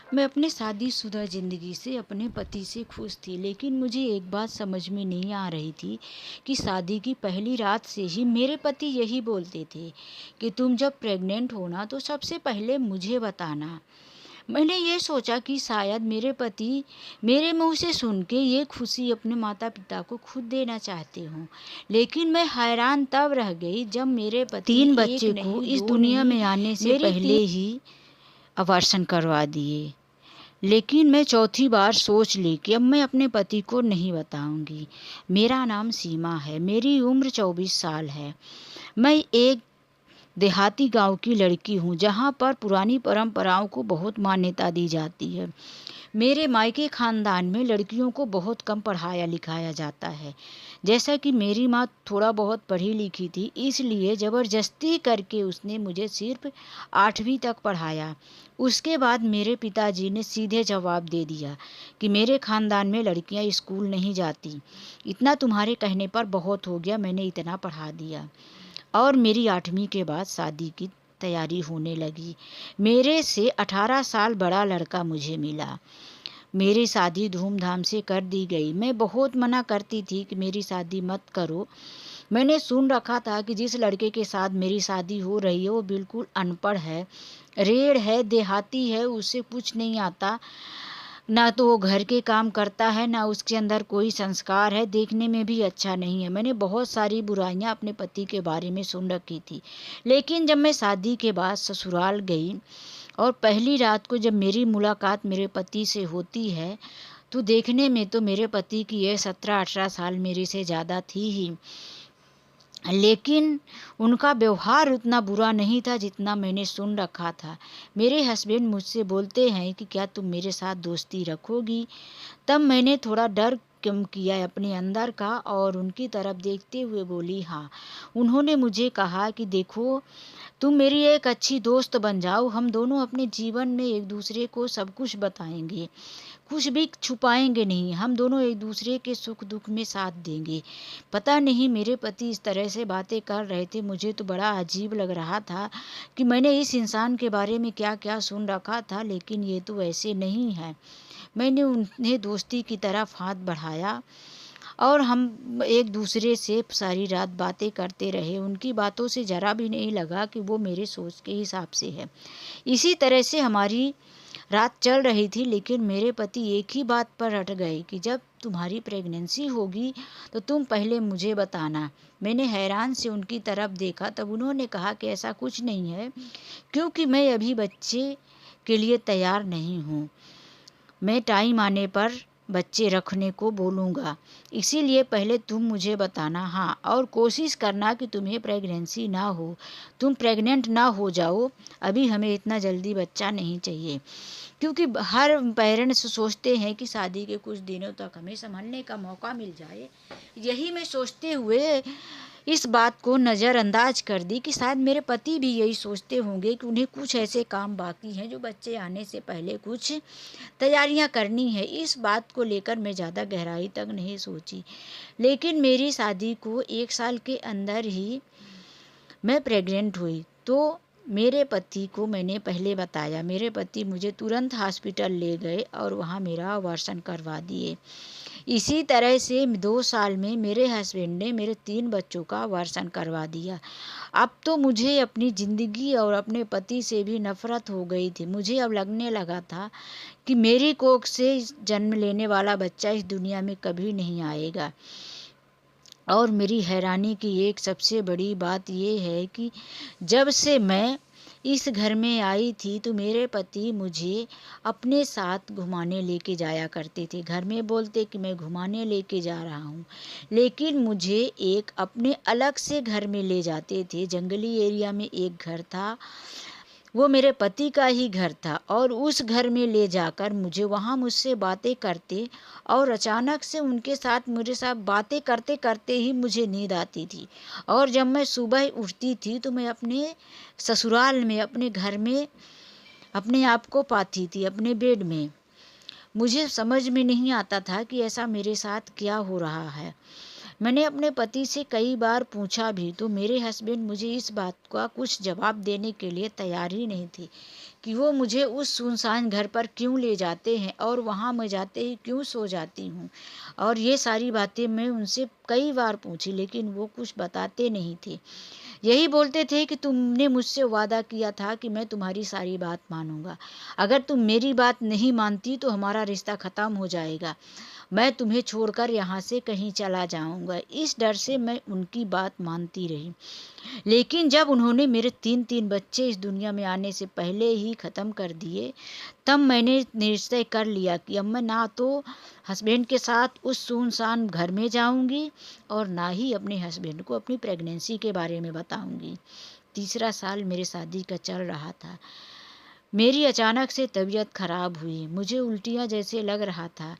मैं अपने शादीशुदा ज़िंदगी से अपने पति से खुश थी, लेकिन मुझे एक बात समझ में नहीं आ रही थी कि शादी की पहली रात से ही मेरे पति यही बोलते थे कि तुम जब प्रेग्नेंट होना तो सबसे पहले मुझे बताना। मैंने ये सोचा कि शायद मेरे पति मेरे मुंह से सुन के ये खुशी अपने माता-पिता को खुद देना चाहते हों। लेकिन मैं हैरान तब रह गई जब मेरे पति 3 बच्चे को इस दुनिया में आने से पहले ही अबॉर्शन करवा दिए। लेकिन मैं चौथी बार सोच ली कि अब मैं अपने पति को नहीं बताऊंगी। मेरा नाम सीमा है, मेरी उम्र 24 साल है। मैं एक देहाती गांव की लड़की हूँ जहाँ पर पुरानी परंपराओं को बहुत मान्यता दी जाती है। मेरे मायके खानदान में लड़कियों को बहुत कम पढ़ाया लिखाया जाता है। जैसा कि मेरी माँ थोड़ा बहुत पढ़ी लिखी थी, इसलिए ज़बरदस्ती करके उसने मुझे सिर्फ 8वीं तक पढ़ाया। उसके बाद मेरे पिताजी ने सीधे जवाब दे दिया कि मेरे खानदान में लड़कियां स्कूल नहीं जाती। इतना तुम्हारे कहने पर बहुत हो गया, मैंने इतना पढ़ा दिया। और मेरी 8वीं के बाद शादी की तैयारी होने लगी। मेरे से 18 साल बड़ा लड़का मुझे मिला। मेरी शादी धूमधाम से कर दी गई। मैं बहुत मना करती थी कि मेरी शादी मत करो। मैंने सुन रखा था कि जिस लड़के के साथ मेरी शादी हो रही है वो बिल्कुल अनपढ़ है, रेड़ है, देहाती है, उसे कुछ नहीं आता। ना तो वो घर के काम करता है, ना उसके अंदर कोई संस्कार है, देखने में भी अच्छा नहीं है। मैंने बहुत सारी बुराइयां अपने पति के बारे में सुन रखी थी। लेकिन जब मैं शादी के बाद ससुराल गई और पहली रात को जब मेरी मुलाकात मेरे पति से होती है, तो देखने में तो मेरे पति की ये 17-18 साल मेरे से ज़्यादा थी ही, लेकिन उनका व्यवहार उतना बुरा नहीं था जितना मैंने सुन रखा था। मेरे हस्बैंड मुझसे बोलते हैं कि क्या तुम मेरे साथ दोस्ती रखोगी? तब मैंने थोड़ा डर कम किया अपने अंदर का और उनकी तरफ देखते हुए बोली हाँ। उन्होंने मुझे कहा कि देखो, तुम मेरी एक अच्छी दोस्त बन जाओ, हम दोनों अपने जीवन में एक दूसरे को सब कुछ बताएंगे, कुछ भी छुपाएंगे नहीं, हम दोनों एक दूसरे के सुख दुख में साथ देंगे। पता नहीं मेरे पति इस तरह से बातें कर रहे थे, मुझे तो बड़ा अजीब लग रहा था कि मैंने इस इंसान के बारे में क्या क्या सुन रखा था, लेकिन ये तो ऐसे नहीं है। मैंने उन्हें दोस्ती की तरफ हाथ बढ़ाया और हम एक दूसरे से सारी रात बातें करते रहे। उनकी बातों से ज़रा भी नहीं लगा कि वो मेरे सोच के हिसाब से है। इसी तरह से हमारी रात चल रही थी, लेकिन मेरे पति एक ही बात पर अट गए कि जब तुम्हारी प्रेगनेंसी होगी तो तुम पहले मुझे बताना। मैंने हैरान से उनकी तरफ देखा, तब उन्होंने कहा कि ऐसा कुछ नहीं है, क्योंकि मैं अभी बच्चे के लिए तैयार नहीं हूँ। मैं टाइम आने पर बच्चे रखने को बोलूँगा, इसीलिए पहले तुम मुझे बताना। हाँ, और कोशिश करना कि तुम्हें प्रेगनेंसी ना हो, तुम प्रेग्नेंट ना हो जाओ। अभी हमें इतना जल्दी बच्चा नहीं चाहिए, क्योंकि हर पेरेंट्स सोचते हैं कि शादी के कुछ दिनों तक हमें संभलने का मौका मिल जाए। यही मैं सोचते हुए इस बात को नज़रअंदाज कर दी कि शायद मेरे पति भी यही सोचते होंगे कि उन्हें कुछ ऐसे काम बाकी हैं जो बच्चे आने से पहले कुछ तैयारियां करनी है। इस बात को लेकर मैं ज़्यादा गहराई तक नहीं सोची, लेकिन मेरी शादी को 1 साल के अंदर ही मैं प्रेग्नेंट हुई। तो मेरे पति को मैंने पहले बताया। मेरे पति मुझे तुरंत हॉस्पिटल ले गए और वहाँ मेरा अबॉर्शन करवा दिए। इसी तरह से 2 साल में मेरे हस्बैंड ने मेरे 3 बच्चों का अबॉर्शन करवा दिया। अब तो मुझे अपनी ज़िंदगी और अपने पति से भी नफ़रत हो गई थी। मुझे अब लगने लगा था कि मेरी कोख से जन्म लेने वाला बच्चा इस दुनिया में कभी नहीं आएगा। और मेरी हैरानी की एक सबसे बड़ी बात ये है कि जब से मैं इस घर में आई थी तो मेरे पति मुझे अपने साथ घुमाने लेके जाया करते थे। घर में बोलते कि मैं घुमाने लेके जा रहा हूँ, लेकिन मुझे एक अपने अलग से घर में ले जाते थे। जंगली एरिया में एक घर था, वो मेरे पति का ही घर था, और उस घर में ले जाकर मुझे वहाँ मुझसे बातें करते, और अचानक से उनके साथ मेरे साथ बातें करते करते ही मुझे नींद आती थी। और जब मैं सुबह उठती थी तो मैं अपने ससुराल में, अपने घर में अपने आप को पाती थी, अपने बेड में। मुझे समझ में नहीं आता था कि ऐसा मेरे साथ क्या हो रहा है। मैंने अपने पति से कई बार पूछा भी तो मेरे हस्बैंड मुझे इस बात का कुछ जवाब देने के लिए तैयार ही नहीं थे कि वो मुझे उस सुनसान घर पर क्यों ले जाते हैं और वहाँ मैं जाते ही क्यों सो जाती हूँ। और ये सारी बातें मैं उनसे कई बार पूछी लेकिन वो कुछ बताते नहीं थे। यही बोलते थे कि तुमने मुझसे वादा किया था कि मैं तुम्हारी सारी बात मानूंगा। अगर तुम मेरी बात नहीं मानती तो हमारा रिश्ता ख़त्म हो जाएगा। मैं तुम्हें छोड़कर यहाँ से कहीं चला जाऊंगा। इस डर से मैं उनकी बात मानती रही। लेकिन जब उन्होंने मेरे 3 बच्चे इस दुनिया में आने से पहले ही ख़त्म कर दिए, तब मैंने निश्चय कर लिया कि अब मैं ना तो हस्बैंड के साथ उस सुनसान घर में जाऊंगी और ना ही अपने हस्बैंड को अपनी प्रेगनेंसी के बारे में बताऊंगी। तीसरा साल मेरे शादी का चल रहा था। मेरी अचानक से तबीयत खराब हुई। मुझे उल्टियाँ जैसे लग रहा था,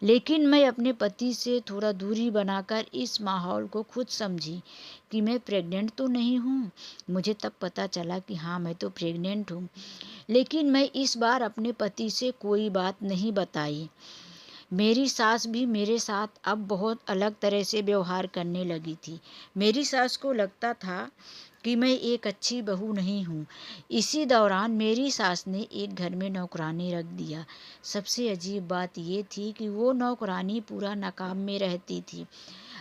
लेकिन मैं अपने पति से थोड़ा दूरी बनाकर इस माहौल को खुद समझी कि मैं प्रेग्नेंट तो नहीं हूँ। मुझे तब पता चला कि हाँ, मैं तो प्रेग्नेंट हूँ, लेकिन मैं इस बार अपने पति से कोई बात नहीं बताई। मेरी सास भी मेरे साथ अब बहुत अलग तरह से व्यवहार करने लगी थी। मेरी सास को लगता था कि मैं एक अच्छी बहू नहीं हूँ। इसी दौरान मेरी सास ने एक घर में नौकरानी रख दिया। सबसे अजीब बात ये थी कि वो नौकरानी पूरा नकाब में रहती थी।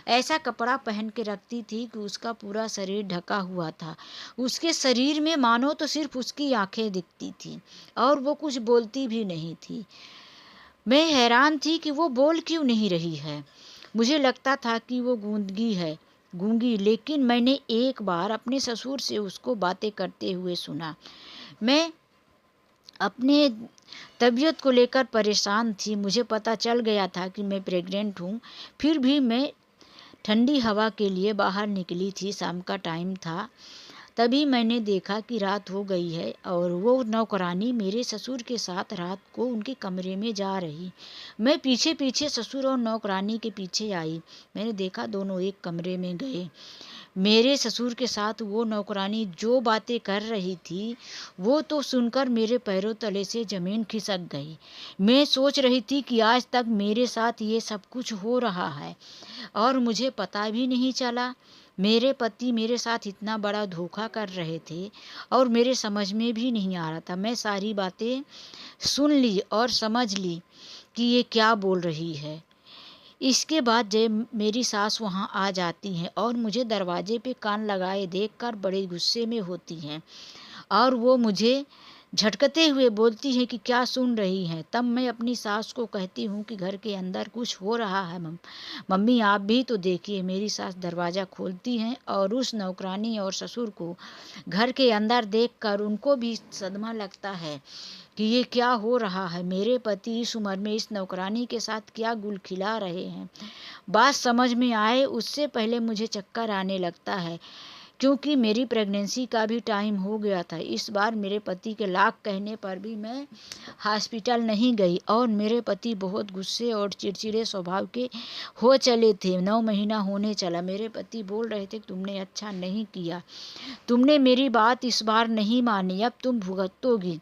ऐसा कपड़ा पहन के रखती थी कि उसका पूरा शरीर ढका हुआ था। उसके शरीर में मानो तो सिर्फ उसकी आंखें दिखती थी और वो कुछ बोलती भी नहीं थी। मैं हैरान थी कि वो बोल क्यों नहीं रही है। मुझे लगता था कि वो गूंगी, लेकिन मैंने एक बार अपने ससुर से उसको बातें करते हुए सुना। मैं अपने तबीयत को लेकर परेशान थी। मुझे पता चल गया था कि मैं प्रेग्नेंट हूँ। फिर भी मैं ठंडी हवा के लिए बाहर निकली थी। शाम का टाइम था। तभी मैंने देखा कि रात हो गई है और वो नौकरानी मेरे ससुर के साथ रात को उनके कमरे में जा रही। मैं पीछे पीछे ससुर और नौकरानी के पीछे आई। मैंने देखा दोनों एक कमरे में गए। मेरे ससुर के साथ वो नौकरानी जो बातें कर रही थी, वो तो सुनकर मेरे पैरों तले से ज़मीन खिसक गई। मैं सोच रही थी कि आज तक मेरे साथ ये सब कुछ हो रहा है और मुझे पता भी नहीं चला। मेरे पति मेरे साथ इतना बड़ा धोखा कर रहे थे और मेरे समझ में भी नहीं आ रहा था। मैं सारी बातें सुन ली और समझ ली कि ये क्या बोल रही है। इसके बाद जब मेरी सास वहाँ आ जाती हैं और मुझे दरवाजे पे कान लगाए देखकर बड़े गुस्से में होती हैं और वो मुझे झटकते हुए बोलती हैं कि क्या सुन रही हैं। तब मैं अपनी सास को कहती हूँ कि घर के अंदर कुछ हो रहा है मम्मी, आप भी तो देखिए। मेरी सास दरवाज़ा खोलती हैं और उस नौकरानी और ससुर को घर के अंदर देखकर उनको भी सदमा लगता है कि ये क्या हो रहा है। मेरे पति इस उम्र में इस नौकरानी के साथ क्या गुल खिला रहे हैं। बात समझ में आए उससे पहले मुझे चक्कर आने लगता है, क्योंकि मेरी प्रेगनेंसी का भी टाइम हो गया था। इस बार मेरे पति के लाख कहने पर भी मैं हॉस्पिटल नहीं गई और मेरे पति बहुत गुस्से और चिड़चिड़े स्वभाव के हो चले थे। 9 महीना होने चला। मेरे पति बोल रहे थे कि तुमने अच्छा नहीं किया, तुमने मेरी बात इस बार नहीं मानी, अब तुम भुगतोगी।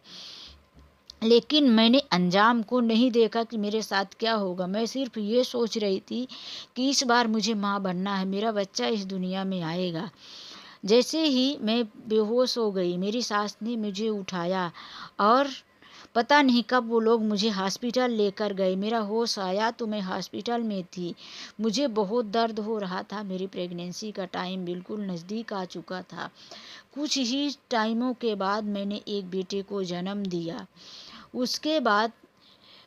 लेकिन मैंने अंजाम को नहीं देखा कि मेरे साथ क्या होगा। मैं सिर्फ ये सोच रही थी कि इस बार मुझे माँ बनना है, मेरा बच्चा इस दुनिया में आएगा। जैसे ही मैं बेहोश हो गई, मेरी सास ने मुझे उठाया और पता नहीं कब वो लोग मुझे हॉस्पिटल लेकर गए। मेरा होश आया तो मैं हॉस्पिटल में थी। मुझे बहुत दर्द हो रहा था। मेरी प्रेगनेंसी का टाइम बिल्कुल नज़दीक आ चुका था। कुछ ही टाइमों के बाद मैंने एक बेटे को जन्म दिया। उसके बाद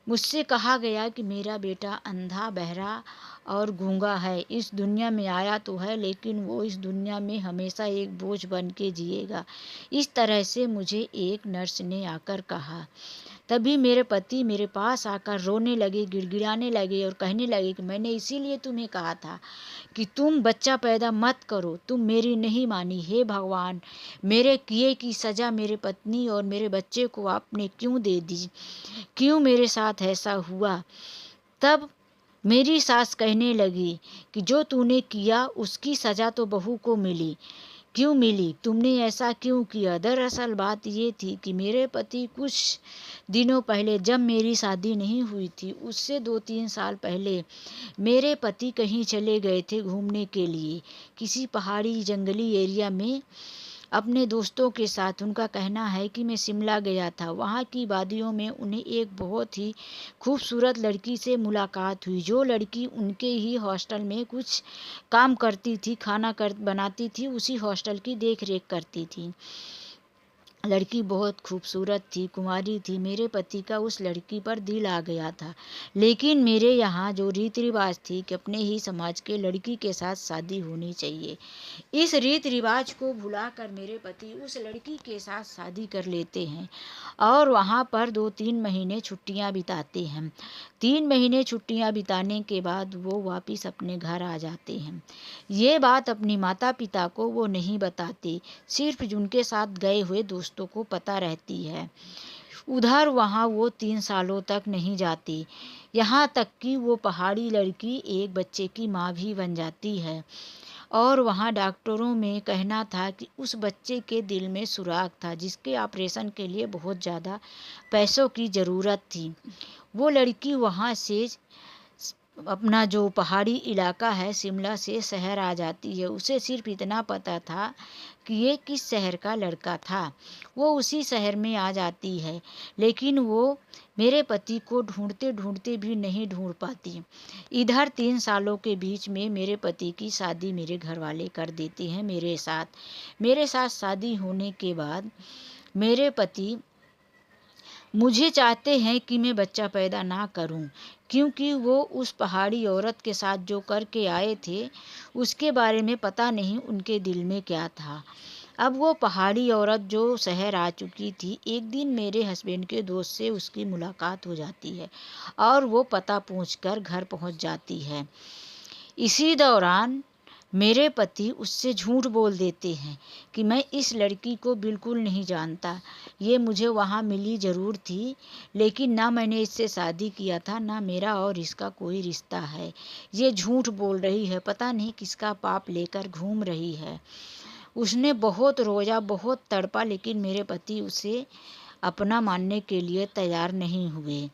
मुझसे कहा गया कि मेरा बेटा अंधा, बहरा और गूंगा है। इस दुनिया में आया तो है, लेकिन वो इस दुनिया में हमेशा एक बोझ बन के जिएगा। इस तरह से मुझे एक नर्स ने आकर कहा। तभी मेरे पति मेरे पास आकर रोने लगे, गिड़गिड़ाने लगे और कहने लगे कि मैंने इसीलिए तुम्हें कहा था कि तुम बच्चा पैदा मत करो, तुम मेरी नहीं मानी। हे भगवान, मेरे किए की सज़ा मेरे पत्नी और मेरे बच्चे को आपने क्यों दे दी? क्यों मेरे साथ ऐसा हुआ? तब मेरी सास कहने लगी कि जो तूने किया उसकी सज़ा तो बहू को मिली, क्यों मिली? तुमने ऐसा क्यों किया? दरअसल बात ये थी कि मेरे पति कुछ दिनों पहले, जब मेरी शादी नहीं हुई थी, उससे 2-3 साल पहले मेरे पति कहीं चले गए थे घूमने के लिए, किसी पहाड़ी जंगली एरिया में अपने दोस्तों के साथ। उनका कहना है कि मैं शिमला गया था। वहाँ की वादियों में उन्हें एक बहुत ही खूबसूरत लड़की से मुलाकात हुई, जो लड़की उनके ही हॉस्टल में कुछ काम करती थी, खाना बनाती थी, उसी हॉस्टल की देख रेख करती थी। लड़की बहुत खूबसूरत थी, कुंवारी थी। मेरे पति का उस लड़की पर दिल आ गया था, लेकिन मेरे यहाँ जो रीति रिवाज थी कि अपने ही समाज के लड़की के साथ शादी होनी चाहिए, इस रीति रिवाज को भुलाकर मेरे पति उस लड़की के साथ शादी कर लेते हैं और वहाँ पर 2-3 महीने छुट्टियाँ बिताते हैं। 3 महीने छुट्टियाँ बिताने के बाद वो वापिस अपने घर आ जाते हैं। ये बात अपनी माता पिता को वो नहीं बताते, सिर्फ उनके साथ गए हुए दोस्तों को पता रहती है। उधर वहाँ वो 3 सालों तक नहीं जाती, यहाँ तक कि वो पहाड़ी लड़की एक बच्चे की माँ भी बन जाती है। और वहाँ डॉक्टरों में कहना था कि उस बच्चे के दिल में सुराख था, जिसके ऑपरेशन के लिए बहुत ज़्यादा पैसों की ज़रूरत थी। वो लड़की वहाँ से अपना जो पहाड़ी इलाका है शिमला से शहर आ जाती है। उसे सिर्फ इतना पता था कि ये किस शहर का लड़का था। वो उसी शहर में आ जाती है, लेकिन वो मेरे पति को ढूंढते ढूंढते भी नहीं ढूंढ पाती। इधर 3 सालों के बीच में मेरे पति की शादी मेरे घर वाले कर देते हैं मेरे साथ। मेरे साथ शादी होने के बाद मेरे पति मुझे चाहते हैं कि मैं बच्चा पैदा ना करूं, क्योंकि वो उस पहाड़ी औरत के साथ जो करके आए थे, उसके बारे में पता नहीं उनके दिल में क्या था। अब वो पहाड़ी औरत जो शहर आ चुकी थी, एक दिन मेरे हस्बैंड के दोस्त से उसकी मुलाकात हो जाती है और वो पता पूछकर घर पहुंच जाती है। इसी दौरान मेरे पति उससे झूठ बोल देते हैं कि मैं इस लड़की को बिल्कुल नहीं जानता, ये मुझे वहाँ मिली ज़रूर थी, लेकिन ना मैंने इससे शादी किया था, ना मेरा और इसका कोई रिश्ता है। ये झूठ बोल रही है, पता नहीं किसका पाप लेकर घूम रही है। उसने बहुत रोया, बहुत तड़पा, लेकिन मेरे पति उसे अपना मानने के लिए तैयार नहीं हुए।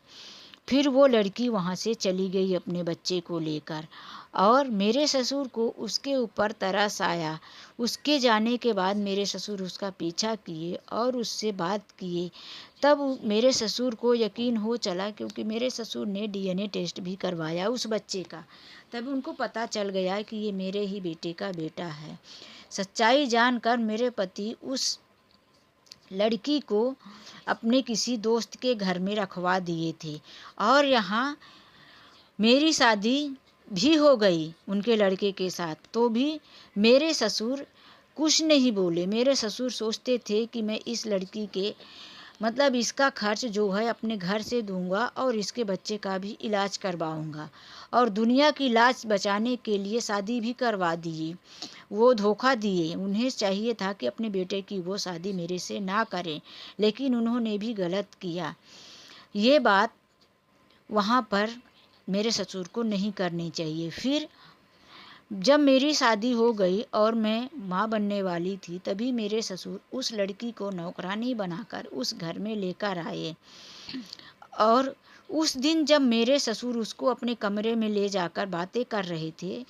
फिर वो लड़की वहाँ से चली गई अपने बच्चे को लेकर और मेरे ससुर को उसके ऊपर तरस आया। उसके जाने के बाद मेरे ससुर उसका पीछा किए और उससे बात किए। तब मेरे ससुर को यकीन हो चला, क्योंकि मेरे ससुर ने डीएनए टेस्ट भी करवाया उस बच्चे का। तब उनको पता चल गया कि ये मेरे ही बेटे का बेटा है। सच्चाई जानकर मेरे पति उस लड़की को अपने किसी दोस्त के घर में रखवा दिए थे और यहाँ मेरी शादी भी हो गई उनके लड़के के साथ। तो भी मेरे ससुर कुछ नहीं बोले। मेरे ससुर सोचते थे कि मैं इस लड़की के मतलब इसका खर्च जो है अपने घर से दूंगा और इसके बच्चे का भी इलाज करवाऊंगा, और दुनिया की लाज बचाने के लिए शादी भी करवा दिए। वो धोखा दिए। उन्हें चाहिए था कि अपने बेटे की वो शादी मेरे से ना करें, लेकिन उन्होंने भी गलत किया। ये बात वहाँ पर मेरे ससुर को नहीं करनी चाहिए। फिर जब मेरी शादी हो गई और मैं माँ बनने वाली थी, तभी मेरे ससुर उस लड़की को नौकरानी बनाकर उस घर में लेकर आए। और उस दिन जब मेरे ससुर उसको अपने कमरे में ले जाकर बातें कर रहे थे,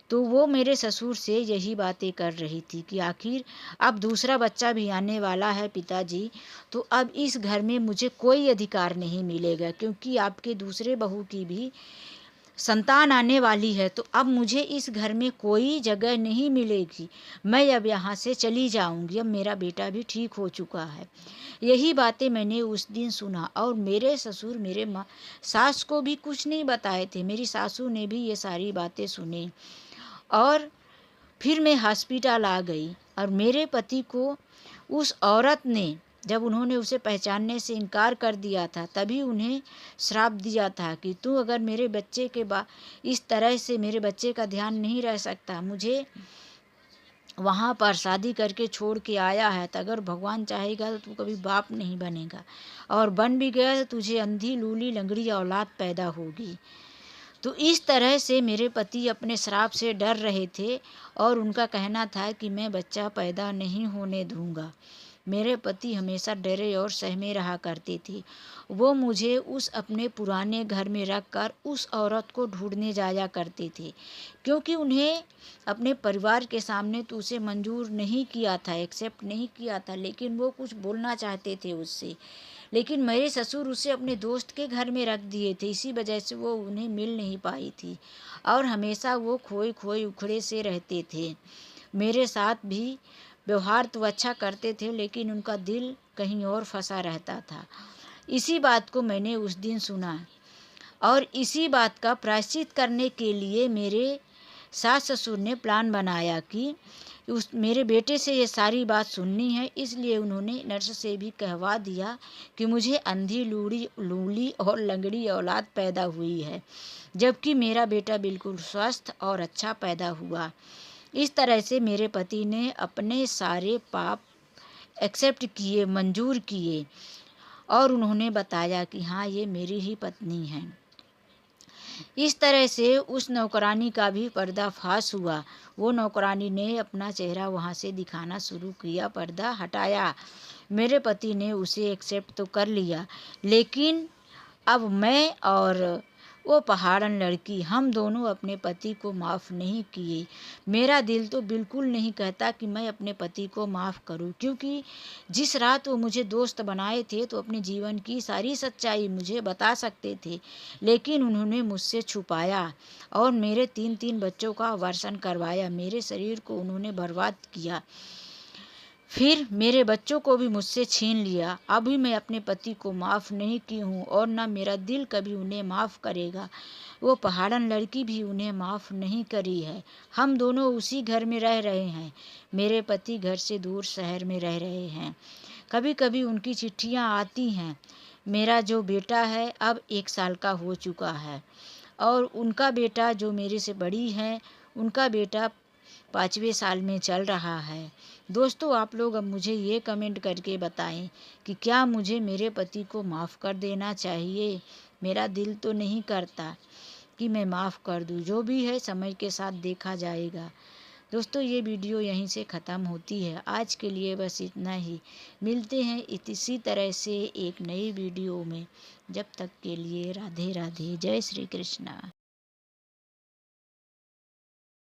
तो वो मेरे ससुर से यही बातें कर रही थी कि आखिर अब दूसरा बच्चा भी आने वाला है पिताजी, तो अब इस घर में मुझे कोई अधिकार नहीं मिलेगा, क्योंकि आपके दूसरे बहू की भी संतान आने वाली है, तो अब मुझे इस घर में कोई जगह नहीं मिलेगी। मैं अब यहाँ से चली जाऊँगी, अब मेरा बेटा भी ठीक हो चुका है। यही बातें मैंने उस दिन सुना और मेरे ससुर मेरे सास को भी कुछ नहीं बताए थे। मेरी सासू ने भी ये सारी बातें सुनी और फिर मैं हॉस्पिटल आ गई और मेरे पति को उस औरत ने, जब उन्होंने उसे पहचानने से इनकार कर दिया था, तभी उन्हें श्राप दिया था कि तू अगर मेरे बच्चे के इस तरह से मेरे बच्चे का ध्यान नहीं रह सकता, मुझे वहाँ पर शादी करके छोड़ के आया है, तो अगर भगवान चाहेगा तो तू कभी बाप नहीं बनेगा, और बन भी गया तो तुझे अंधी लूली लंगड़ी औलाद पैदा होगी। तो इस तरह से मेरे पति अपने श्राप से डर रहे थे और उनका कहना था कि मैं बच्चा पैदा नहीं होने दूंगा। मेरे पति हमेशा डरे और सहमे रहा करते थे। वो मुझे उस अपने पुराने घर में रखकर उस औरत को ढूंढने जाया करते थे, क्योंकि उन्हें अपने परिवार के सामने तो उसे मंजूर नहीं किया था, एक्सेप्ट नहीं किया था, लेकिन वो कुछ बोलना चाहते थे उससे। लेकिन मेरे ससुर उसे अपने दोस्त के घर में रख दिए थे, इसी वजह से वो उन्हें मिल नहीं पाई थी और हमेशा वो खोए खोए उखड़े से रहते थे। मेरे साथ भी व्यवहार तो अच्छा करते थे, लेकिन उनका दिल कहीं और फंसा रहता था। इसी बात को मैंने उस दिन सुना और इसी बात का प्रायश्चित करने के लिए मेरे सास ससुर ने प्लान बनाया कि उस मेरे बेटे से ये सारी बात सुननी है। इसलिए उन्होंने नर्स से भी कहवा दिया कि मुझे अंधी, लूड़ी, लूली और लंगड़ी औलाद पैदा हुई है, जबकि मेरा बेटा बिल्कुल स्वस्थ और अच्छा पैदा हुआ। इस तरह से मेरे पति ने अपने सारे पाप एक्सेप्ट किए, मंजूर किए और उन्होंने बताया कि हाँ, ये मेरी ही पत्नी है। इस तरह से उस नौकरानी का भी पर्दाफाश हुआ। वो नौकरानी ने अपना चेहरा वहाँ से दिखाना शुरू किया, पर्दा हटाया। मेरे पति ने उसे एक्सेप्ट तो कर लिया, लेकिन अब मैं और वो पहाड़न लड़की, हम दोनों अपने पति को माफ़ नहीं किए। मेरा दिल तो बिल्कुल नहीं कहता कि मैं अपने पति को माफ़ करूं, क्योंकि जिस रात वो मुझे दोस्त बनाए थे तो अपने जीवन की सारी सच्चाई मुझे बता सकते थे, लेकिन उन्होंने मुझसे छुपाया और मेरे 3-3 बच्चों का अबॉर्शन करवाया। मेरे शरीर को उन्होंने बर्बाद किया, फिर मेरे बच्चों को भी मुझसे छीन लिया। अभी मैं अपने पति को माफ़ नहीं की हूँ और न मेरा दिल कभी उन्हें माफ़ करेगा। वो पहाड़न लड़की भी उन्हें माफ़ नहीं करी है। हम दोनों उसी घर में रह रहे हैं। मेरे पति घर से दूर शहर में रह रहे हैं। कभी कभी उनकी चिट्ठियाँ आती हैं। मेरा जो बेटा है अब 1 साल का हो चुका है और उनका बेटा जो मेरे से बड़ी है, उनका बेटा 5वें साल में चल रहा है। दोस्तों, आप लोग अब मुझे ये कमेंट करके बताएं कि क्या मुझे मेरे पति को माफ़ कर देना चाहिए? मेरा दिल तो नहीं करता कि मैं माफ़ कर दूं। जो भी है समय के साथ देखा जाएगा। दोस्तों, ये वीडियो यहीं से ख़त्म होती है। आज के लिए बस इतना ही। मिलते हैं इसी तरह से एक नई वीडियो में। जब तक के लिए राधे राधे, जय श्री कृष्णा।